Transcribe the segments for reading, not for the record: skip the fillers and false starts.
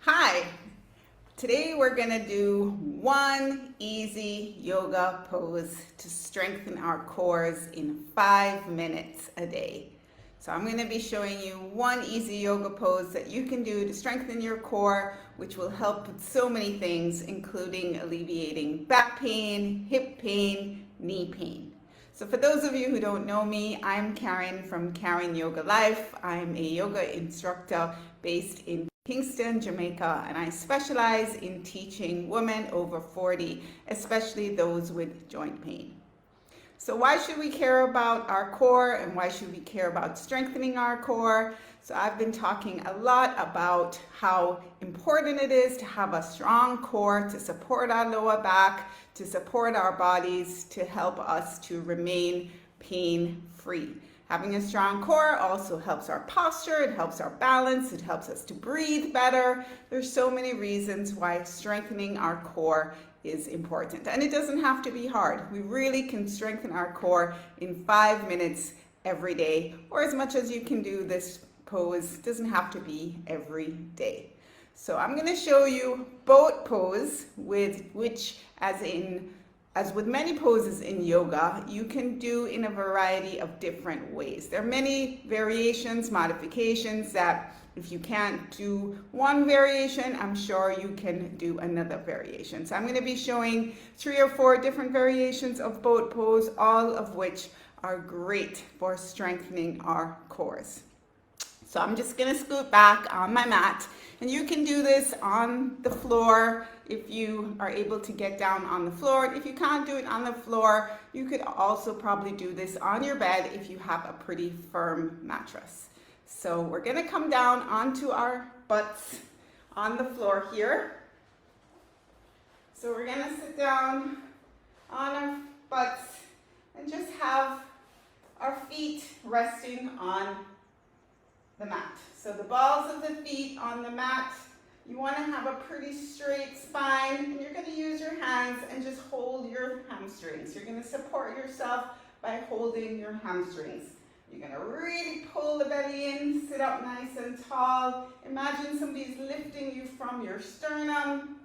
Hi, today we're going to do one easy yoga pose to strengthen our cores in 5 minutes a day. So I'm going to be showing you one easy yoga pose that you can do to strengthen your core, which will help with so many things, including alleviating back pain, hip pain, knee pain. So for those of you who don't know me, I'm Karin from Karin Yoga Life. I'm a yoga instructor based in Kingston, Jamaica, and I specialize in teaching women over 40, especially those with joint pain. So why should we care about our core and why should we care about strengthening our core? So I've been talking a lot about how important it is to have a strong core to support our lower back, to support our bodies, to help us to remain pain-free. Having a strong core also helps our posture, it helps our balance, it helps us to breathe better. There's so many reasons why strengthening our core is important. And it doesn't have to be hard. We really can strengthen our core in 5 minutes every day, or as much as you can do this pose. It doesn't have to be every day. So I'm going to show you boat pose, which as with many poses in yoga, you can do in a variety of different ways. There are many variations, modifications that if you can't do one variation, I'm sure you can do another variation. So I'm going to be showing 3 or 4 different variations of boat pose, all of which are great for strengthening our cores. So I'm just going to scoot back on my mat, and you can do this on the floor if you are able to get down on the floor. If you can't do it on the floor, you could also probably do this on your bed if you have a pretty firm mattress. So we're going to come down onto our butts on the floor here. So we're going to sit down on our butts and just have our feet resting on the mat. So the balls of the feet on the mat, you want to have a pretty straight spine, and you're going to use your hands and just hold your hamstrings. You're going to support yourself by holding your hamstrings. You're going to really pull the belly in, sit up nice and tall. Imagine somebody's lifting you from your sternum.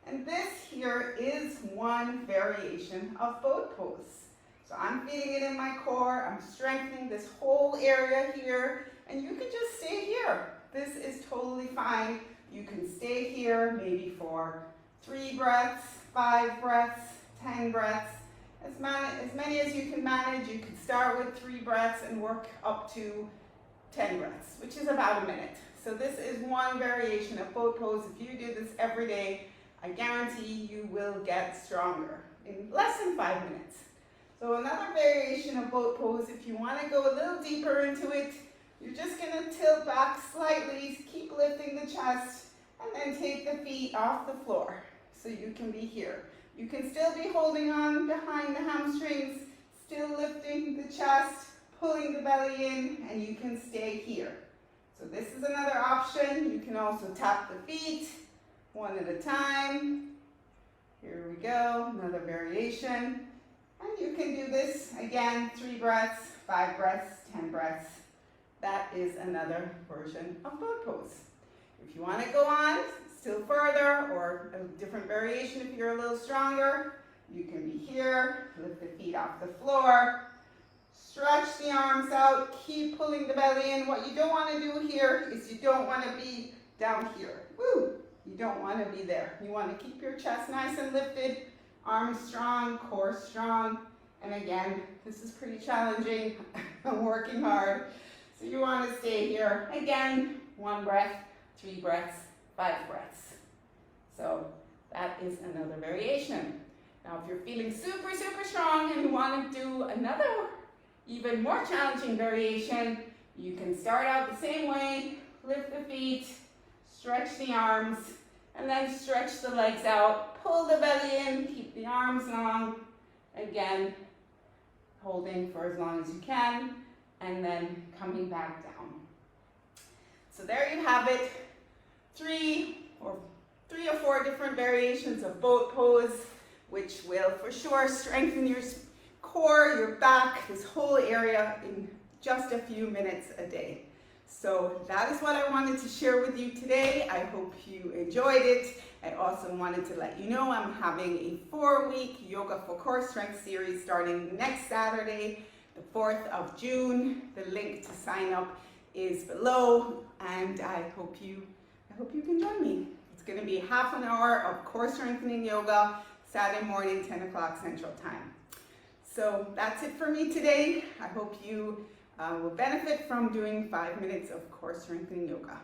And this here is one variation of boat pose. So I'm feeling it in my core. I'm strengthening this whole area here. And you can just stay here. This is totally fine. You can stay here maybe for 3 breaths, 5 breaths, 10 breaths. As many as you can manage. You can start with 3 breaths and work up to 10 breaths, which is about a minute. So this is one variation of boat pose. If you do this every day, I guarantee you will get stronger in less than 5 minutes. So another variation of boat pose, if you want to go a little deeper into it, you're just going to tilt back slightly, keep lifting the chest, and then take the feet off the floor so you can be here. You can still be holding on behind the hamstrings, still lifting the chest, pulling the belly in, and you can stay here. So this is another option. You can also tap the feet one at a time. Here we go, another variation. And you can do this again, 3 breaths, 5 breaths, 10 breaths. That is another version of boat pose. If you want to go on still further or a different variation if you're a little stronger, you can be here, lift the feet off the floor, stretch the arms out, keep pulling the belly in. What you don't want to do here is you don't want to be down here. Woo! You don't want to be there. You want to keep your chest nice and lifted, arms strong, core strong. And again, this is pretty challenging. I'm working hard. So you want to stay here. Again, 1 breath, 3 breaths, 5 breaths. So that is another variation. Now if you're feeling super, super strong and you want to do another even more challenging variation, you can start out the same way, lift the feet, stretch the arms, and then stretch the legs out, pull the belly in, keep the arms long, again, holding for as long as you can, and then coming back down. So there you have it, 3 or 4 different variations of boat pose, which will for sure strengthen your core, your back, this whole area in just a few minutes a day. So that is what I wanted to share with you today. I hope you enjoyed it. I also wanted to let you know I'm having a 4-week Yoga for Core Strength series starting next Saturday, the 4th of June. The link to sign up is below, and I hope you can join me. It's going to be half an hour of core strengthening yoga, Saturday morning, 10 o'clock Central Time. So that's it for me today. I hope you will benefit from doing 5 minutes of core strengthening yoga.